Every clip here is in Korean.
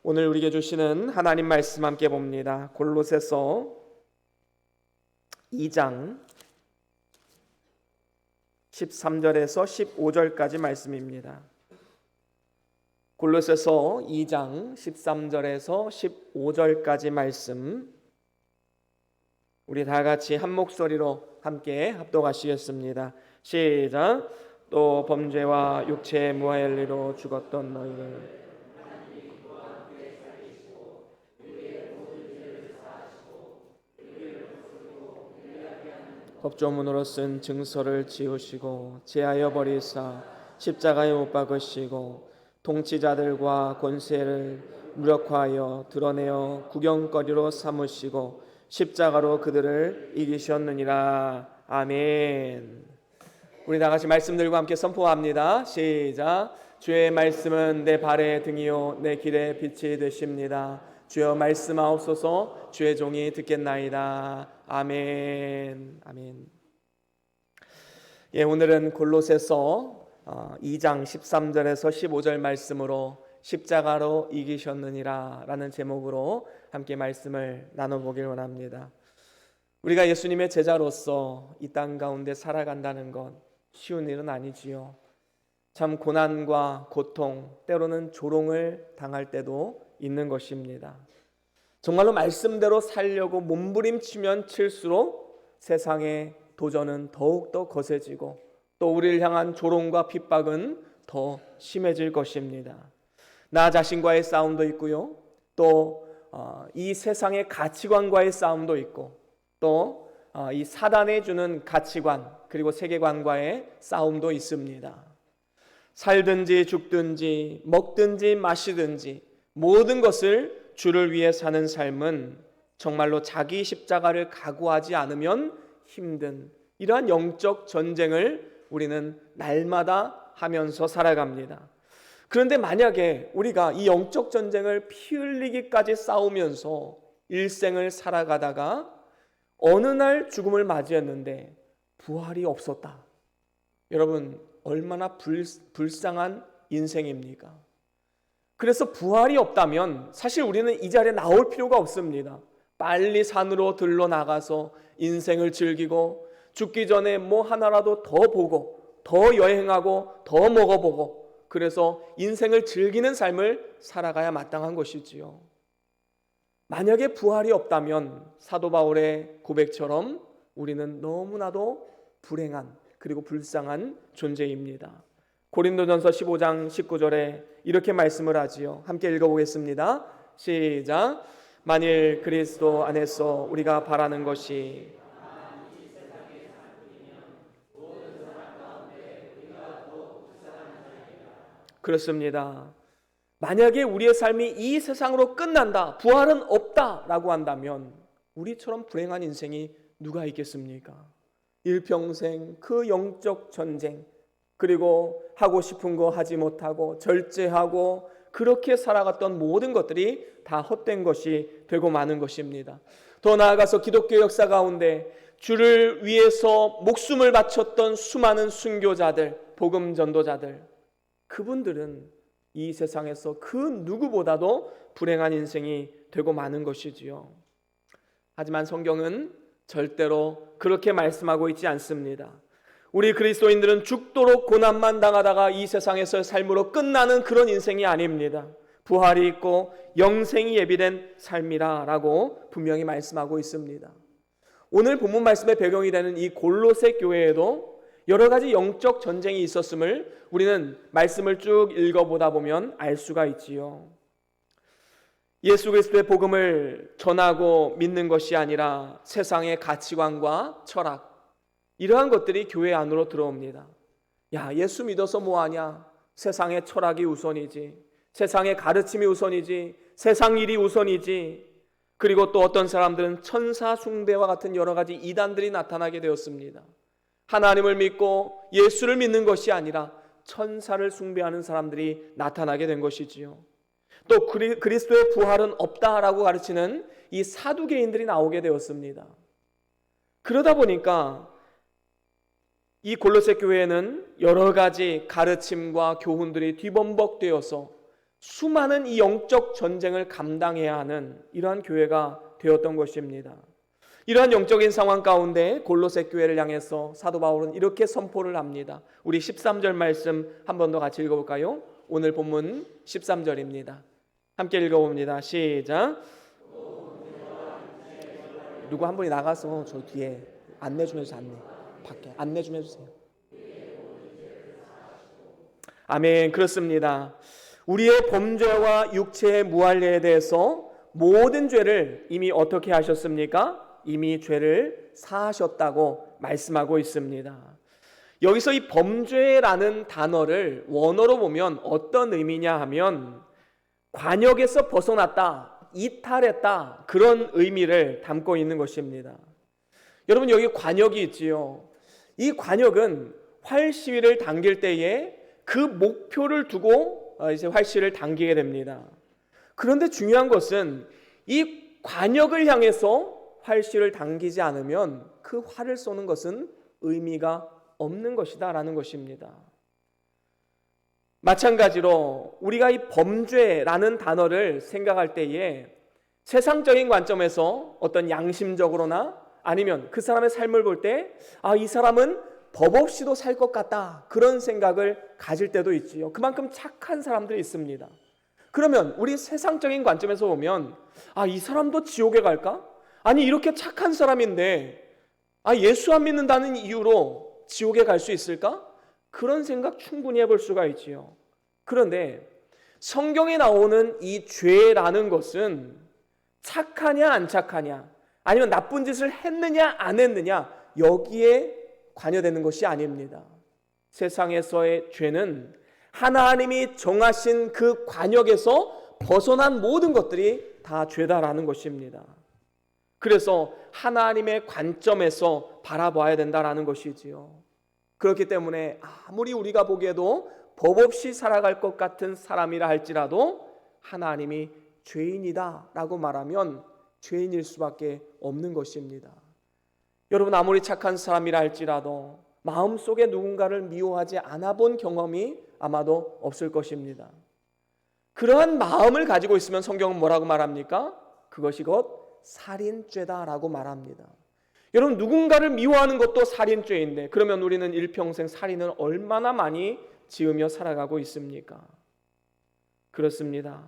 오늘 우리에게 주시는 하나님 말씀 함께 봅니다. 골로새서 2장 13절에서 15절까지 말씀입니다. 골로새서 2장 13절에서 15절까지 말씀, 우리 다 같이 한 목소리로 함께 합독하시겠습니다. 시작. 또 범죄와 육체의 무하엘리로 죽었던 너희를 법조문으로 쓴 증서를 지우시고 제하여 버리사 십자가에 못 박으시고 통치자들과 권세를 무력화하여 드러내어 구경거리로 삼으시고 십자가로 그들을 이기셨느니라. 아멘. 우리 다 같이 말씀 들고 함께 선포합니다. 시작. 주의 말씀은 내 발의 등이요 내 길의 빛이 되십니다. 주여 말씀하옵소서. 주의 종이 듣겠나이다. 아멘. 아멘. 예, 오늘은 골로새서 2장 13절에서 15절 말씀으로 십자가로 이기셨느니라 라는 제목으로 함께 말씀을 나눠보길 원합니다. 우리가 예수님의 제자로서 이 땅 가운데 살아간다는 것 쉬운 일은 아니지요. 참 고난과 고통, 때로는 조롱을 당할 때도 있는 것입니다. 정말로 말씀대로 살려고 몸부림치면 칠수록 세상의 도전은 더욱더 거세지고 또 우리를 향한 조롱과 핍박은 더 심해질 것입니다. 나 자신과의 싸움도 있고요. 또 이 세상의 가치관과의 싸움도 있고 또 이 사단이 주는 가치관 그리고 세계관과의 싸움도 있습니다. 살든지 죽든지 먹든지 마시든지 모든 것을 주를 위해 사는 삶은 정말로 자기 십자가를 각오하지 않으면 힘든 이러한 영적 전쟁을 우리는 날마다 하면서 살아갑니다. 그런데 만약에 우리가 이 영적 전쟁을 피 흘리기까지 싸우면서 일생을 살아가다가 어느 날 죽음을 맞이했는데 부활이 없었다. 여러분 얼마나 불쌍한 인생입니까? 그래서 부활이 없다면 사실 우리는 이 자리에 나올 필요가 없습니다. 빨리 산으로 들러 나가서 인생을 즐기고 죽기 전에 뭐 하나라도 더 보고 더 여행하고 더 먹어보고 그래서 인생을 즐기는 삶을 살아가야 마땅한 것이지요. 만약에 부활이 없다면 사도 바울의 고백처럼 우리는 너무나도 불행한 그리고 불쌍한 존재입니다. 고린도전서 15장 19절에 이렇게 말씀을 하지요. 함께 읽어보겠습니다. 시작. 만일 그리스도 안에서 우리가 바라는 것이 그렇습니다. 만약에 우리의 삶이 이 세상으로 끝난다, 부활은 없다라고 한다면 우리처럼 불행한 인생이 누가 있겠습니까? 일평생 그 영적 전쟁 그리고 하고 싶은 거 하지 못하고 절제하고 그렇게 살아갔던 모든 것들이 다 헛된 것이 되고 마는 것입니다. 더 나아가서 기독교 역사 가운데 주를 위해서 목숨을 바쳤던 수많은 순교자들, 복음 전도자들 그분들은 이 세상에서 그 누구보다도 불행한 인생이 되고 마는 것이지요. 하지만 성경은 절대로 그렇게 말씀하고 있지 않습니다. 우리 그리스도인들은 죽도록 고난만 당하다가 이 세상에서의 삶으로 끝나는 그런 인생이 아닙니다. 부활이 있고 영생이 예비된 삶이라 라고 분명히 말씀하고 있습니다. 오늘 본문 말씀의 배경이 되는 이 골로새 교회에도 여러 가지 영적 전쟁이 있었음을 우리는 말씀을 쭉 읽어보다 보면 알 수가 있지요. 예수 그리스도의 복음을 전하고 믿는 것이 아니라 세상의 가치관과 철학 이러한 것들이 교회 안으로 들어옵니다. 야, 예수 믿어서 뭐하냐? 세상의 철학이 우선이지, 세상의 가르침이 우선이지, 세상 일이 우선이지. 그리고 또 어떤 사람들은 천사 숭배와 같은 여러 가지 이단들이 나타나게 되었습니다. 하나님을 믿고 예수를 믿는 것이 아니라 천사를 숭배하는 사람들이 나타나게 된 것이지요. 또 그리스도의 부활은 없다라고 가르치는 이 사두개인들이 나오게 되었습니다. 그러다 보니까 이 골로새 교회에는 여러 가지 가르침과 교훈들이 뒤범벅되어서 수많은 이 영적 전쟁을 감당해야 하는 이러한 교회가 되었던 것입니다. 이러한 영적인 상황 가운데 골로새 교회를 향해서 사도 바울은 이렇게 선포를 합니다. 우리 13절 말씀 한 번 더 같이 읽어볼까요? 오늘 본문 13절입니다. 함께 읽어봅니다. 시작. 누구 한 분이 나가서 저 뒤에 안내 좀 해주세요. 밖에 안내 좀 해주세요. 아멘. 그렇습니다. 우리의 범죄와 육체의 무할례에 대해서 모든 죄를 이미 어떻게 하셨습니까? 이미 죄를 사하셨다고 말씀하고 있습니다. 여기서 이 범죄라는 단어를 원어로 보면 어떤 의미냐 하면 관역에서 벗어났다, 이탈했다, 그런 의미를 담고 있는 것입니다. 여러분, 여기 관역이 있지요. 이 관역은 활 시위를 당길 때에 그 목표를 두고 이제 활 시위를 당기게 됩니다. 그런데 중요한 것은 이 관역을 향해서 활 시위를 당기지 않으면 그 활을 쏘는 것은 의미가 없는 것이다 라는 것입니다. 마찬가지로 우리가 이 범죄라는 단어를 생각할 때에 세상적인 관점에서 어떤 양심적으로나 아니면 그 사람의 삶을 볼 때 이 사람은 법 없이도 살 것 같다, 그런 생각을 가질 때도 있지요. 그만큼 착한 사람들이 있습니다. 그러면 우리 세상적인 관점에서 보면 이 사람도 지옥에 갈까? 아니, 이렇게 착한 사람인데 예수 안 믿는다는 이유로 지옥에 갈 수 있을까? 그런 생각 충분히 해볼 수가 있지요. 그런데 성경에 나오는 이 죄라는 것은 착하냐 안 착하냐, 아니면 나쁜 짓을 했느냐 안 했느냐, 여기에 관여되는 것이 아닙니다. 세상에서의 죄는 하나님이 정하신 그 관역에서 벗어난 모든 것들이 다 죄다라는 것입니다. 그래서 하나님의 관점에서 바라봐야 된다라는 것이지요. 그렇기 때문에 아무리 우리가 보기에도 법 없이 살아갈 것 같은 사람이라 할지라도 하나님이 죄인이다 라고 말하면 죄인일 수밖에 없는 것입니다. 여러분, 아무리 착한 사람이라 할지라도 마음속에 누군가를 미워하지 않아 본 경험이 아마도 없을 것입니다. 그러한 마음을 가지고 있으면 성경은 뭐라고 말합니까? 그것이 곧 살인죄다라고 말합니다. 여러분, 누군가를 미워하는 것도 살인죄인데 그러면 우리는 일평생 살인을 얼마나 많이 지으며 살아가고 있습니까? 그렇습니다.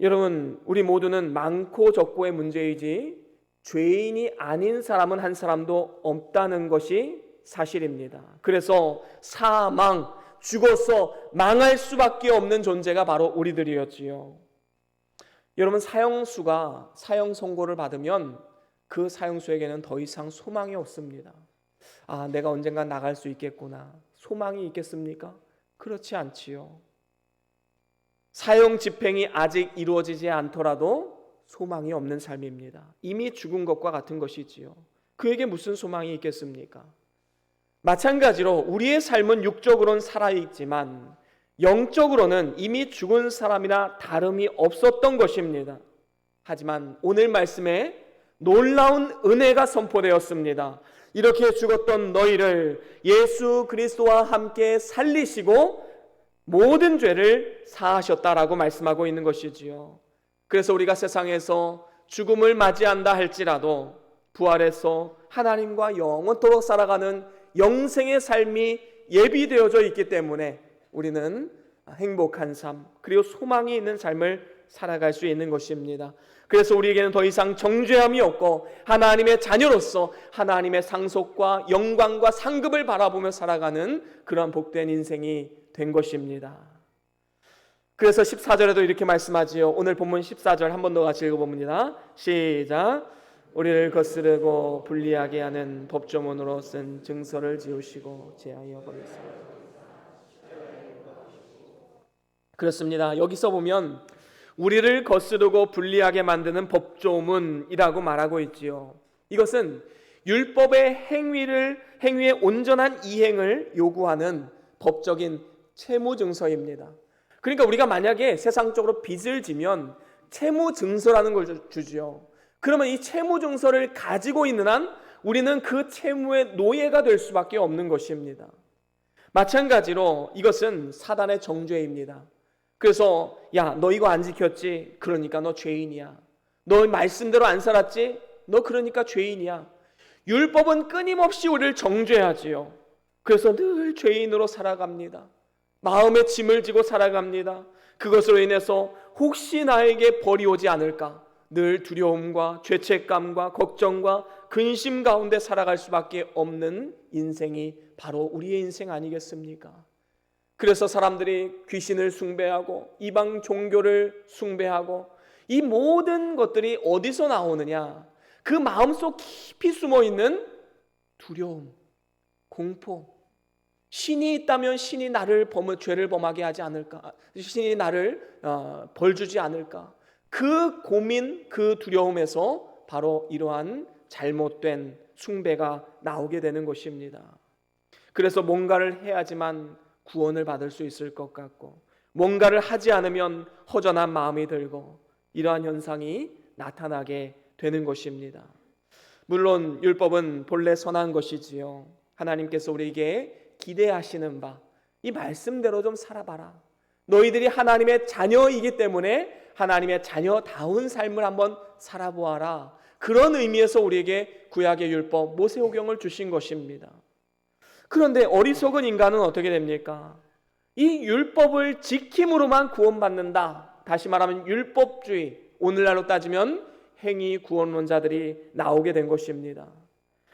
여러분, 우리 모두는 많고 적고의 문제이지 죄인이 아닌 사람은 한 사람도 없다는 것이 사실입니다. 그래서 사망, 죽어서 망할 수밖에 없는 존재가 바로 우리들이었지요. 여러분, 사형수가 사형 선고를 받으면 그 사형수에게는 더 이상 소망이 없습니다. 내가 언젠간 나갈 수 있겠구나. 소망이 있겠습니까? 그렇지 않지요. 사형 집행이 아직 이루어지지 않더라도 소망이 없는 삶입니다. 이미 죽은 것과 같은 것이지요. 그에게 무슨 소망이 있겠습니까? 마찬가지로 우리의 삶은 육적으로는 살아있지만 영적으로는 이미 죽은 사람이나 다름이 없었던 것입니다. 하지만 오늘 말씀에 놀라운 은혜가 선포되었습니다. 이렇게 죽었던 너희를 예수 그리스도와 함께 살리시고 모든 죄를 사하셨다라고 말씀하고 있는 것이지요. 그래서 우리가 세상에서 죽음을 맞이한다 할지라도 부활해서 하나님과 영원토록 살아가는 영생의 삶이 예비되어져 있기 때문에 우리는 행복한 삶, 그리고 소망이 있는 삶을 살아갈 수 있는 것입니다. 그래서 우리에게는 더 이상 정죄함이 없고 하나님의 자녀로서 하나님의 상속과 영광과 상급을 바라보며 살아가는 그런 복된 인생이 된 것입니다. 그래서 14절에도 이렇게 말씀하지요. 오늘 본문 14절 한 번 더 같이 읽어봅니다. 시작. 우리를 거스르고 불리하게 하는 법조문으로 쓴 증서를 지우시고 제하여 버리소서. 그렇습니다. 여기서 보면 우리를 거스르고 불리하게 만드는 법조문이라고 말하고 있지요. 이것은 율법의 행위의 온전한 이행을 요구하는 법적인 채무증서입니다. 그러니까 우리가 만약에 세상적으로 빚을 지면 채무증서라는 걸 주죠. 그러면 이 채무증서를 가지고 있는 한 우리는 그 채무의 노예가 될 수밖에 없는 것입니다. 마찬가지로 이것은 사단의 정죄입니다. 그래서 야, 너 이거 안 지켰지? 그러니까 너 죄인이야. 너 말씀대로 안 살았지? 너 그러니까 죄인이야. 율법은 끊임없이 우리를 정죄하지요. 그래서 늘 죄인으로 살아갑니다. 마음에 짐을 지고 살아갑니다. 그것으로 인해서 혹시 나에게 벌이 오지 않을까? 늘 두려움과 죄책감과 걱정과 근심 가운데 살아갈 수밖에 없는 인생이 바로 우리의 인생 아니겠습니까? 그래서 사람들이 귀신을 숭배하고 이방 종교를 숭배하고 이 모든 것들이 어디서 나오느냐? 그 마음속 깊이 숨어있는 두려움, 공포. 신이 있다면 신이 나를 죄를 범하게 하지 않을까? 신이 나를 벌주지 않을까? 그 고민, 그 두려움에서 바로 이러한 잘못된 숭배가 나오게 되는 것입니다. 그래서 뭔가를 해야지만 구원을 받을 수 있을 것 같고, 뭔가를 하지 않으면 허전한 마음이 들고, 이러한 현상이 나타나게 되는 것입니다. 물론 율법은 본래 선한 것이지요. 하나님께서 우리에게 기대하시는 바, 이 말씀대로 좀 살아봐라. 너희들이 하나님의 자녀이기 때문에 하나님의 자녀다운 삶을 한번 살아보아라. 그런 의미에서 우리에게 구약의 율법 모세오경을 주신 것입니다. 그런데 어리석은 인간은 어떻게 됩니까? 이 율법을 지킴으로만 구원받는다. 다시 말하면 율법주의, 오늘날로 따지면 행위 구원론자들이 나오게 된 것입니다.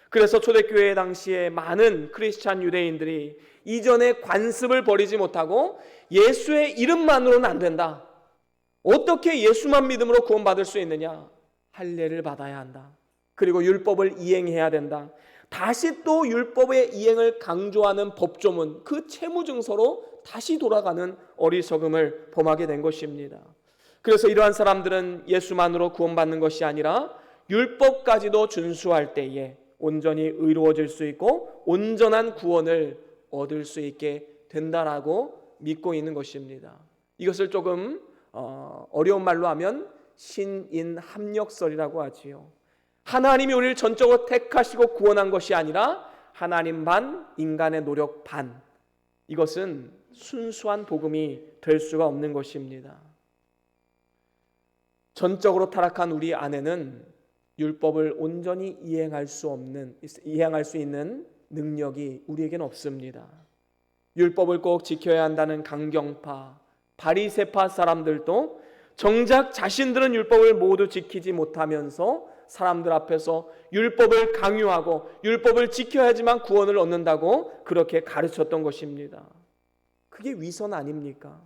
그래서 초대교회 당시에 많은 크리스찬 유대인들이 이전에 관습을 버리지 못하고 예수의 이름만으로는 안 된다. 어떻게 예수만 믿음으로 구원받을 수 있느냐? 할례를 받아야 한다. 그리고 율법을 이행해야 된다. 다시 또 율법의 이행을 강조하는 법조문, 그 채무증서로 다시 돌아가는 어리석음을 범하게 된 것입니다. 그래서 이러한 사람들은 예수만으로 구원받는 것이 아니라 율법까지도 준수할 때에 온전히 의로워질 수 있고 온전한 구원을 얻을 수 있게 된다라고 믿고 있는 것입니다. 이것을 조금 어려운 말로 하면 신인합력설이라고 하지요. 하나님이 우리를 전적으로 택하시고 구원한 것이 아니라 하나님 반, 인간의 노력 반. 이것은 순수한 복음이 될 수가 없는 것입니다. 전적으로 타락한 우리 안에는 율법을 온전히 이행할 수 있는 능력이 우리에게는 없습니다. 율법을 꼭 지켜야 한다는 강경파, 바리새파 사람들도 정작 자신들은 율법을 모두 지키지 못하면서 사람들 앞에서 율법을 강요하고 율법을 지켜야지만 구원을 얻는다고 그렇게 가르쳤던 것입니다. 그게 위선 아닙니까?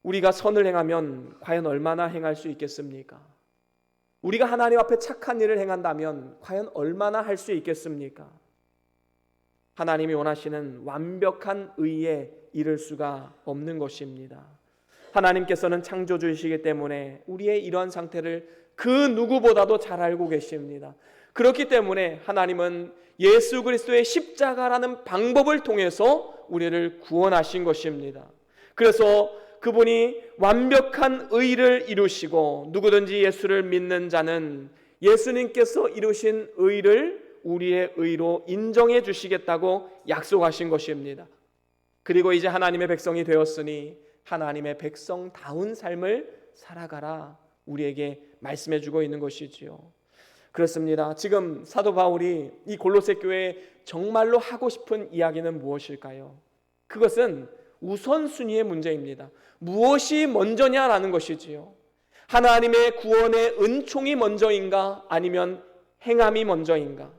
우리가 선을 행하면 과연 얼마나 행할 수 있겠습니까? 우리가 하나님 앞에 착한 일을 행한다면 과연 얼마나 할 수 있겠습니까? 하나님이 원하시는 완벽한 의에 이를 수가 없는 것입니다. 하나님께서는 창조주이시기 때문에 우리의 이러한 상태를 그 누구보다도 잘 알고 계십니다. 그렇기 때문에 하나님은 예수 그리스도의 십자가라는 방법을 통해서 우리를 구원하신 것입니다. 그래서 그분이 완벽한 의를 이루시고 누구든지 예수를 믿는 자는 예수님께서 이루신 의를 우리의 의로 인정해 주시겠다고 약속하신 것입니다. 그리고 이제 하나님의 백성이 되었으니 하나님의 백성다운 삶을 살아가라 우리에게 말씀해 주고 있는 것이지요. 그렇습니다. 지금 사도 바울이 이 골로새 교회에 정말로 하고 싶은 이야기는 무엇일까요? 그것은 우선순위의 문제입니다. 무엇이 먼저냐라는 것이지요. 하나님의 구원의 은총이 먼저인가 아니면 행함이 먼저인가?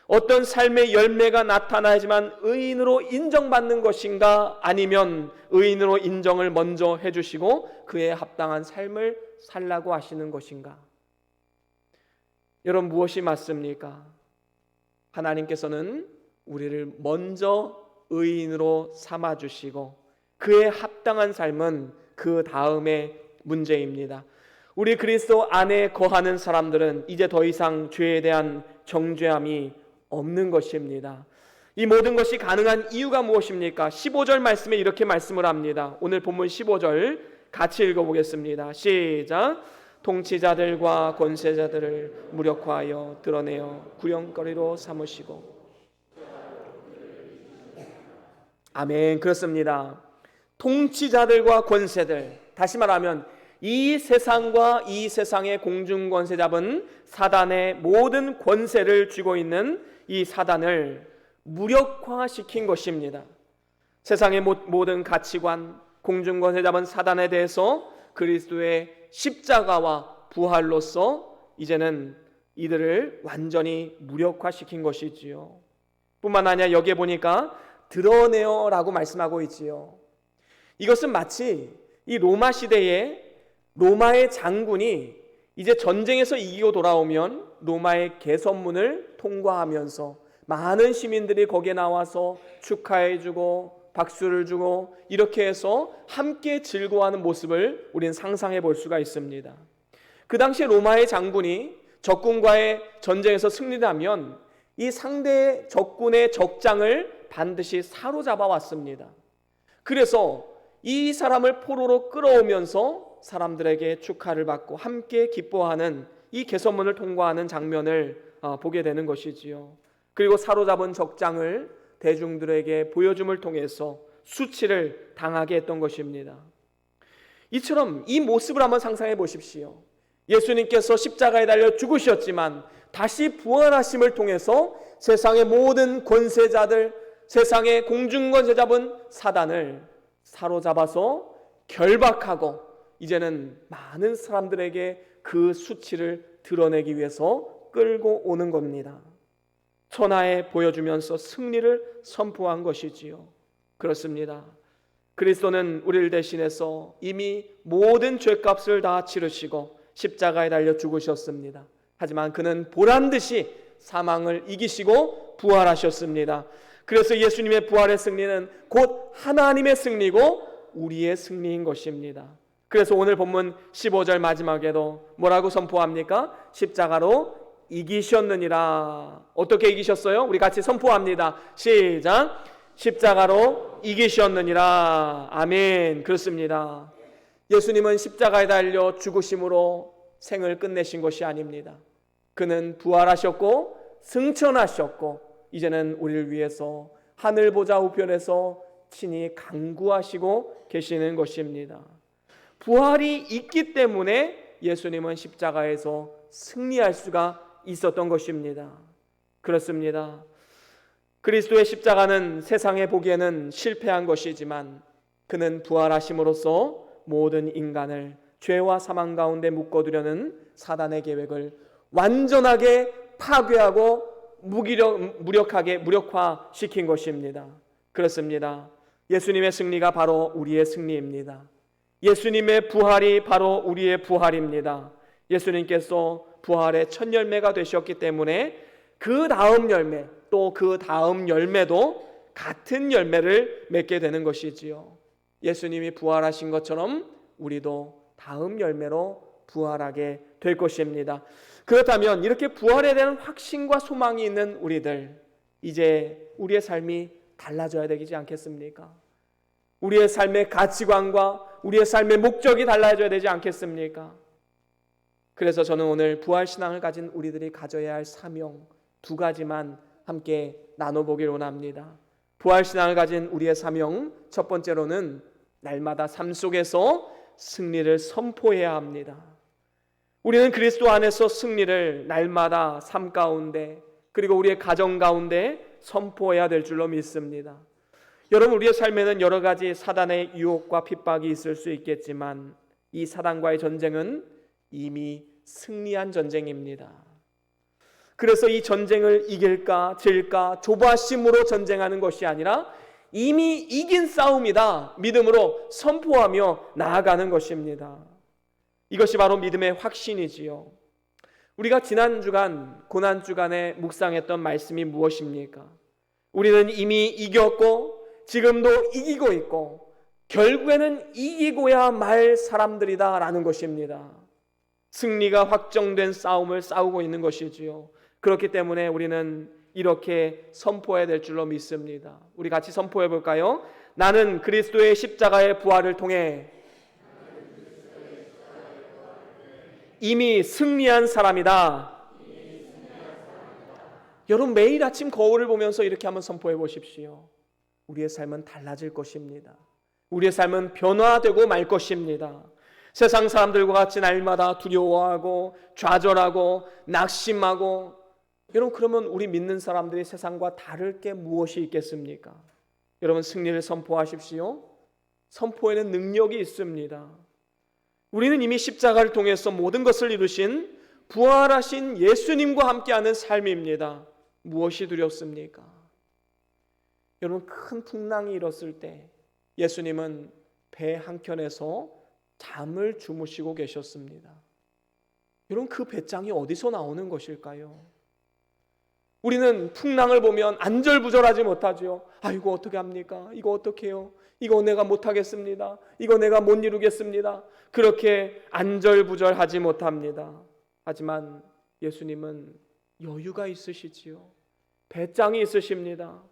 어떤 삶의 열매가 나타나야지만 의인으로 인정받는 것인가 아니면 의인으로 인정을 먼저 해주시고 그에 합당한 삶을 살라고 하시는 것인가? 여러분 무엇이 맞습니까? 하나님께서는 우리를 먼저 의인으로 삼아주시고 그에 합당한 삶은 그 다음의 문제입니다. 우리 그리스도 안에 거하는 사람들은 이제 더 이상 죄에 대한 정죄함이 없는 것입니다. 이 모든 것이 가능한 이유가 무엇입니까? 15절 말씀에 이렇게 말씀을 합니다. 오늘 본문 15절 같이 읽어보겠습니다. 시작. 통치자들과 권세자들을 무력화하여 드러내어 구령거리로 삼으시고. 아멘. 그렇습니다. 통치자들과 권세들, 다시 말하면 이 세상과 이 세상의 공중권세 잡은 사단의 모든 권세를 쥐고 있는 이 사단을 무력화시킨 것입니다. 세상의 모든 가치관, 공중권세 잡은 사단에 대해서 그리스도의 십자가와 부활로서 이제는 이들을 완전히 무력화시킨 것이지요. 뿐만 아니라 여기에 보니까 드러내어라고 말씀하고 있지요. 이것은 마치 이 로마 시대에 로마의 장군이 이제 전쟁에서 이기고 돌아오면 로마의 개선문을 통과하면서 많은 시민들이 거기에 나와서 축하해주고 박수를 주고 이렇게 해서 함께 즐거워하는 모습을 우리는 상상해 볼 수가 있습니다. 그 당시 로마의 장군이 적군과의 전쟁에서 승리하면 이 상대 적군의 적장을 반드시 사로잡아 왔습니다. 그래서 이 사람을 포로로 끌어오면서 사람들에게 축하를 받고 함께 기뻐하는 이 개선문을 통과하는 장면을 보게 되는 것이지요. 그리고 사로잡은 적장을 대중들에게 보여줌을 통해서 수치를 당하게 했던 것입니다. 이처럼 이 모습을 한번 상상해 보십시오. 예수님께서 십자가에 달려 죽으셨지만 다시 부활하심을 통해서 세상의 모든 권세자들, 세상의 공중권세 잡은 사단을 사로잡아서 결박하고 이제는 많은 사람들에게 그 수치를 드러내기 위해서 끌고 오는 겁니다. 천하에 보여주면서 승리를 선포한 것이지요. 그렇습니다. 그리스도는 우리를 대신해서 이미 모든 죄값을 다 치르시고 십자가에 달려 죽으셨습니다. 하지만 그는 보란듯이 사망을 이기시고 부활하셨습니다. 그래서 예수님의 부활의 승리는 곧 하나님의 승리고 우리의 승리인 것입니다. 그래서 오늘 본문 15절 마지막에도 뭐라고 선포합니까? 십자가로 이기셨느니라. 어떻게 이기셨어요? 우리 같이 선포합니다. 시작. 십자가로 이기셨느니라. 아멘. 그렇습니다. 예수님은 십자가에 달려 죽으심으로 생을 끝내신 것이 아닙니다. 그는 부활하셨고 승천하셨고 이제는 우리를 위해서 하늘 보좌 우편에서 친히 강구하시고 계시는 것입니다. 부활이 있기 때문에 예수님은 십자가에서 승리할 수가 있었던 것입니다. 그렇습니다. 그리스도의 십자가는 세상에 보기에는 실패한 것이지만 그는 부활하심으로써 모든 인간을 죄와 사망 가운데 묶어두려는 사단의 계획을 완전하게 파괴하고 무력화시킨 것입니다. 그렇습니다. 예수님의 승리가 바로 우리의 승리입니다. 예수님의 부활이 바로 우리의 부활입니다. 예수님께서 부활의 첫 열매가 되셨기 때문에 그 다음 열매 또 그 다음 열매도 같은 열매를 맺게 되는 것이지요. 예수님이 부활하신 것처럼 우리도 다음 열매로 부활하게 될 것입니다. 그렇다면 이렇게 부활에 대한 확신과 소망이 있는 우리들, 이제 우리의 삶이 달라져야 되지 않겠습니까? 우리의 삶의 가치관과 우리의 삶의 목적이 달라져야 되지 않겠습니까? 그래서 저는 오늘 부활신앙을 가진 우리들이 가져야 할 사명 두 가지만 함께 나눠보길 원합니다. 부활신앙을 가진 우리의 사명, 첫 번째로는 날마다 삶 속에서 승리를 선포해야 합니다. 우리는 그리스도 안에서 승리를 날마다 삶 가운데 그리고 우리의 가정 가운데 선포해야 될 줄로 믿습니다. 여러분, 우리의 삶에는 여러 가지 사단의 유혹과 핍박이 있을 수 있겠지만 이 사단과의 전쟁은 이미 승리한 전쟁입니다. 그래서 이 전쟁을 이길까 질까 조바심으로 전쟁하는 것이 아니라 이미 이긴 싸움이다 믿음으로 선포하며 나아가는 것입니다. 이것이 바로 믿음의 확신이지요. 우리가 지난 주간 고난 주간에 묵상했던 말씀이 무엇입니까? 우리는 이미 이겼고 지금도 이기고 있고 결국에는 이기고야 말 사람들이다 라는 것입니다. 승리가 확정된 싸움을 싸우고 있는 것이지요. 그렇기 때문에 우리는 이렇게 선포해야 될 줄로 믿습니다. 우리 같이 선포해 볼까요? 나는 그리스도의 십자가의 부활을 통해 이미 승리한 사람이다. 여러분, 매일 아침 거울을 보면서 이렇게 한번 선포해 보십시오. 우리의 삶은 달라질 것입니다. 우리의 삶은 변화되고 말 것입니다. 세상 사람들과 같이 날마다 두려워하고 좌절하고 낙심하고, 여러분, 그러면 우리 믿는 사람들이 세상과 다를 게 무엇이 있겠습니까? 여러분, 승리를 선포하십시오. 선포에는 능력이 있습니다. 우리는 이미 십자가를 통해서 모든 것을 이루신 부활하신 예수님과 함께하는 삶입니다. 무엇이 두렵습니까? 여러분, 큰 풍랑이 일었을 때 예수님은 배 한켠에서 잠을 주무시고 계셨습니다. 여러분, 그 배짱이 어디서 나오는 것일까요? 우리는 풍랑을 보면 안절부절하지 못하죠. 아이고, 어떻게 합니까? 이거 어떻게 해요? 이거 내가 못하겠습니다. 이거 내가 못 이루겠습니다. 그렇게 안절부절하지 못합니다. 하지만 예수님은 여유가 있으시지요. 배짱이 있으십니다.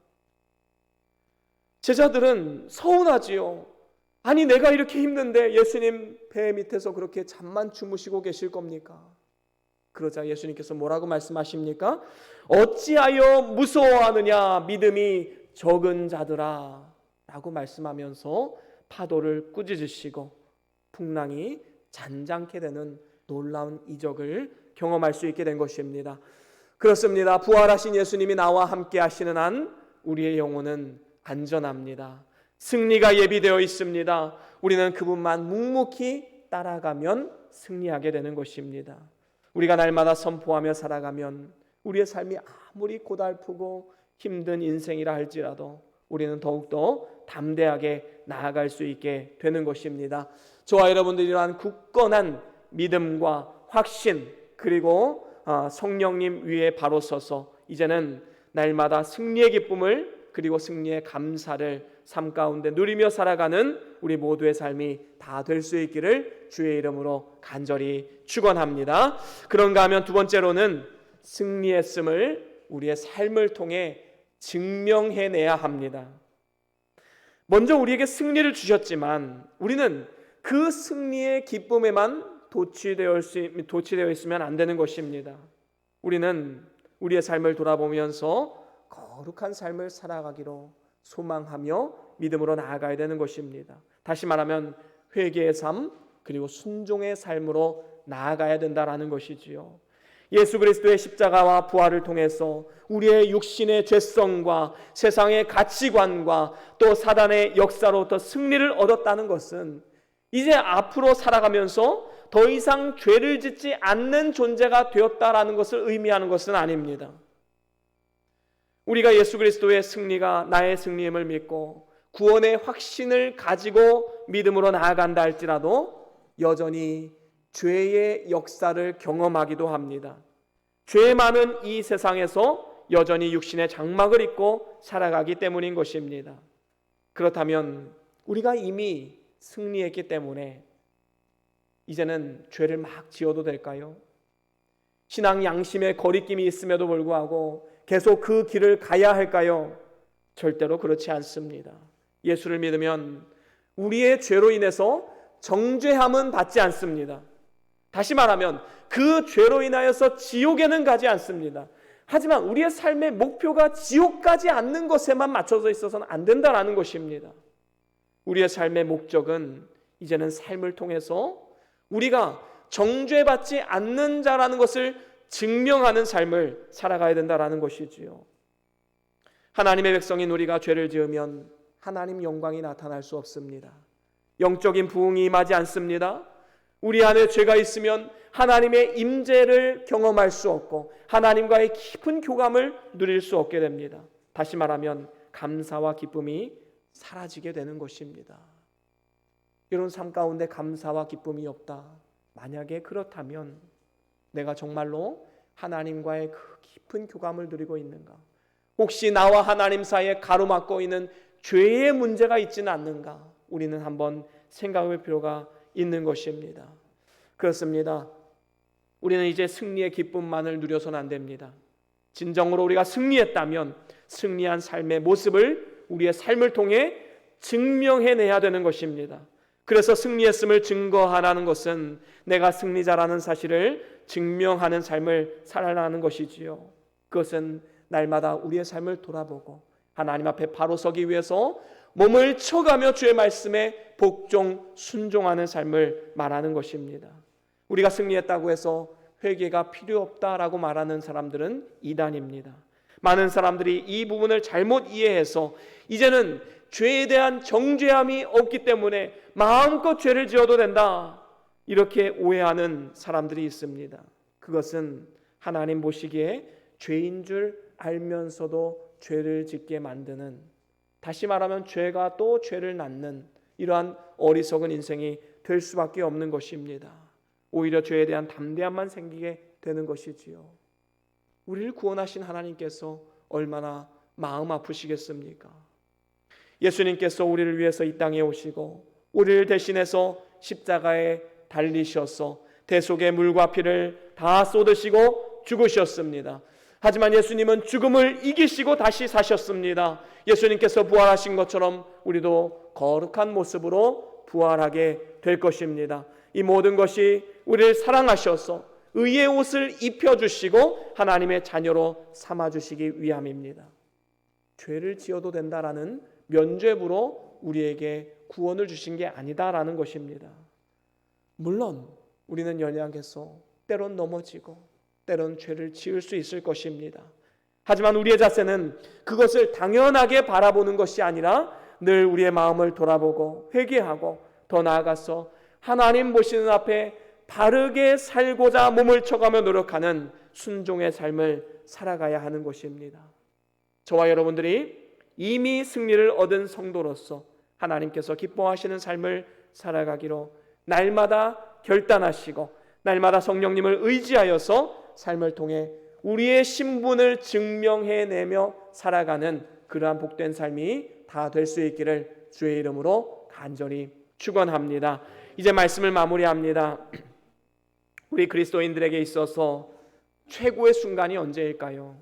제자들은 서운하지요. 아니, 내가 이렇게 힘든데 예수님 배 밑에서 그렇게 잠만 주무시고 계실 겁니까? 그러자 예수님께서 뭐라고 말씀하십니까? 어찌하여 무서워하느냐, 믿음이 적은 자들아, 라고 말씀하면서 파도를 꾸짖으시고 풍랑이 잔잔케 되는 놀라운 이적을 경험할 수 있게 된 것입니다. 그렇습니다. 부활하신 예수님이 나와 함께 하시는 한 우리의 영혼은 안전합니다. 승리가 예비되어 있습니다. 우리는 그분만 묵묵히 따라가면 승리하게 되는 것입니다. 우리가 날마다 선포하며 살아가면 우리의 삶이 아무리 고달프고 힘든 인생이라 할지라도 우리는 더욱더 담대하게 나아갈 수 있게 되는 것입니다. 저와 여러분들이 이러한 굳건한 믿음과 확신, 그리고 성령님 위에 바로 서서 이제는 날마다 승리의 기쁨을, 그리고 승리의 감사를 삶 가운데 누리며 살아가는 우리 모두의 삶이 다 될 수 있기를 주의 이름으로 간절히 축원합니다. 그런가 하면 두 번째로는 승리했음을 우리의 삶을 통해 증명해내야 합니다. 먼저 우리에게 승리를 주셨지만 우리는 그 승리의 기쁨에만 도취되어 있으면 안 되는 것입니다. 우리는 우리의 삶을 돌아보면서 거룩한 삶을 살아가기로 소망하며 믿음으로 나아가야 되는 것입니다. 다시 말하면 회개의 삶, 그리고 순종의 삶으로 나아가야 된다라는 것이지요. 예수 그리스도의 십자가와 부활을 통해서 우리의 육신의 죄성과 세상의 가치관과 또 사단의 역사로부터 승리를 얻었다는 것은 이제 앞으로 살아가면서 더 이상 죄를 짓지 않는 존재가 되었다라는 것을 의미하는 것은 아닙니다. 우리가 예수 그리스도의 승리가 나의 승리임을 믿고 구원의 확신을 가지고 믿음으로 나아간다 할지라도 여전히 죄의 역사를 경험하기도 합니다. 죄 많은 이 세상에서 여전히 육신의 장막을 입고 살아가기 때문인 것입니다. 그렇다면 우리가 이미 승리했기 때문에 이제는 죄를 막 지어도 될까요? 신앙 양심에 거리낌이 있음에도 불구하고 계속 그 길을 가야 할까요? 절대로 그렇지 않습니다. 예수를 믿으면 우리의 죄로 인해서 정죄함은 받지 않습니다. 다시 말하면 그 죄로 인하여서 지옥에는 가지 않습니다. 하지만 우리의 삶의 목표가 지옥 가지 않는 것에만 맞춰져 있어서는 안 된다라는 것입니다. 우리의 삶의 목적은 이제는 삶을 통해서 우리가 정죄받지 않는 자라는 것을 증명하는 삶을 살아가야 된다라는 것이지요. 하나님의 백성인 우리가 죄를 지으면 하나님 영광이 나타날 수 없습니다. 영적인 부흥이 임하지 않습니다. 우리 안에 죄가 있으면 하나님의 임재를 경험할 수 없고 하나님과의 깊은 교감을 누릴 수 없게 됩니다. 다시 말하면 감사와 기쁨이 사라지게 되는 것입니다. 이런 삶 가운데 감사와 기쁨이 없다. 만약에 그렇다면 내가 정말로 하나님과의 그 깊은 교감을 누리고 있는가? 혹시 나와 하나님 사이에 가로막고 있는 죄의 문제가 있지는 않는가? 우리는 한번 생각할 필요가 있는 것입니다. 그렇습니다. 우리는 이제 승리의 기쁨만을 누려서는 안 됩니다. 진정으로 우리가 승리했다면 승리한 삶의 모습을 우리의 삶을 통해 증명해내야 되는 것입니다. 그래서 승리했음을 증거하라는 것은 내가 승리자라는 사실을 증명하는 삶을 살아가는 것이지요. 그것은 날마다 우리의 삶을 돌아보고 하나님 앞에 바로 서기 위해서 몸을 쳐가며 주의 말씀에 복종 순종하는 삶을 말하는 것입니다. 우리가 승리했다고 해서 회개가 필요 없다라고 말하는 사람들은 이단입니다. 많은 사람들이 이 부분을 잘못 이해해서 이제는 죄에 대한 정죄함이 없기 때문에 마음껏 죄를 지어도 된다, 이렇게 오해하는 사람들이 있습니다. 그것은 하나님 보시기에 죄인 줄 알면서도 죄를 짓게 만드는, 다시 말하면 죄가 또 죄를 낳는 이러한 어리석은 인생이 될 수밖에 없는 것입니다. 오히려 죄에 대한 담대함만 생기게 되는 것이지요. 우리를 구원하신 하나님께서 얼마나 마음 아프시겠습니까? 예수님께서 우리를 위해서 이 땅에 오시고 우리를 대신해서 십자가에 달리셔서 대속의 물과 피를 다 쏟으시고 죽으셨습니다. 하지만 예수님은 죽음을 이기시고 다시 사셨습니다. 예수님께서 부활하신 것처럼 우리도 거룩한 모습으로 부활하게 될 것입니다. 이 모든 것이 우리를 사랑하셔서 의의 옷을 입혀주시고 하나님의 자녀로 삼아주시기 위함입니다. 죄를 지어도 된다라는 면죄부로 우리에게 구원을 주신 게 아니다라는 것입니다. 물론 우리는 연약해서 때론 넘어지고 때론 죄를 지을 수 있을 것입니다. 하지만 우리의 자세는 그것을 당연하게 바라보는 것이 아니라 늘 우리의 마음을 돌아보고 회개하고 더 나아가서 하나님 보시는 앞에 바르게 살고자 몸을 쳐가며 노력하는 순종의 삶을 살아가야 하는 것입니다. 저와 여러분들이 이미 승리를 얻은 성도로서 하나님께서 기뻐하시는 삶을 살아가기로 날마다 결단하시고 날마다 성령님을 의지하여서 삶을 통해 우리의 신분을 증명해내며 살아가는 그러한 복된 삶이 다 될 수 있기를 주의 이름으로 간절히 축원합니다. 이제 말씀을 마무리합니다. 우리 그리스도인들에게 있어서 최고의 순간이 언제일까요?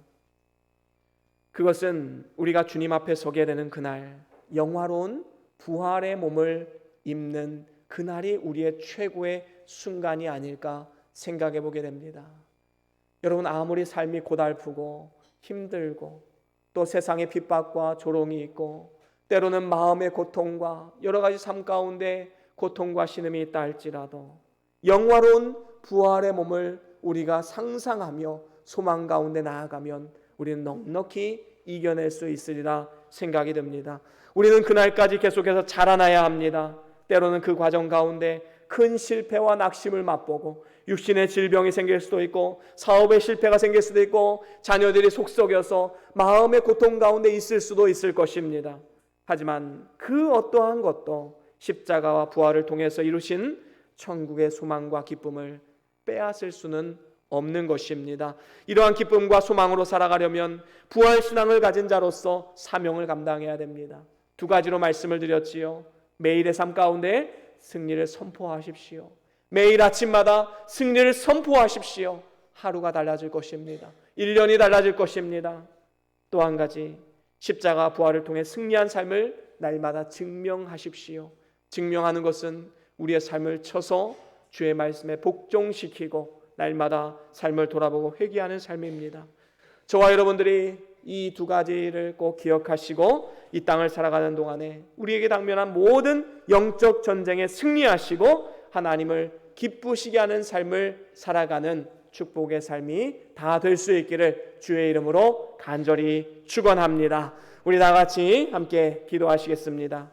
그것은 우리가 주님 앞에 서게 되는 그날, 영화로운 부활의 몸을 입는 그날이 우리의 최고의 순간이 아닐까 생각해 보게 됩니다. 여러분, 아무리 삶이 고달프고 힘들고 또 세상의 핍박과 조롱이 있고 때로는 마음의 고통과 여러 가지 삶 가운데 고통과 신음이 있다 할지라도 영화로운 부활의 몸을 우리가 상상하며 소망 가운데 나아가면 우리는 넉넉히 이겨낼 수 있으리라 생각이 듭니다. 우리는 그날까지 계속해서 자라나야 합니다. 때로는 그 과정 가운데 큰 실패와 낙심을 맛보고 육신의 질병이 생길 수도 있고 사업의 실패가 생길 수도 있고 자녀들이 속썩여서 마음의 고통 가운데 있을 수도 있을 것입니다. 하지만 그 어떠한 것도 십자가와 부활을 통해서 이루신 천국의 소망과 기쁨을 빼앗을 수는 없는 것입니다. 이러한 기쁨과 소망으로 살아가려면 부활 신앙을 가진 자로서 사명을 감당해야 됩니다. 두 가지로 말씀을 드렸지요. 매일의 삶 가운데 승리를 선포하십시오. 매일 아침마다 승리를 선포하십시오. 하루가 달라질 것입니다. 1년이 달라질 것입니다. 또 한 가지, 십자가 부활을 통해 승리한 삶을 날마다 증명하십시오. 증명하는 것은 우리의 삶을 쳐서 주의 말씀에 복종시키고 날마다 삶을 돌아보고 회개하는 삶입니다. 저와 여러분들이 이 두 가지를 꼭 기억하시고 이 땅을 살아가는 동안에 우리에게 당면한 모든 영적 전쟁에 승리하시고 하나님을 기쁘시게 하는 삶을 살아가는 축복의 삶이 다 될 수 있기를 주의 이름으로 간절히 축원합니다. 우리 다 같이 함께 기도하시겠습니다.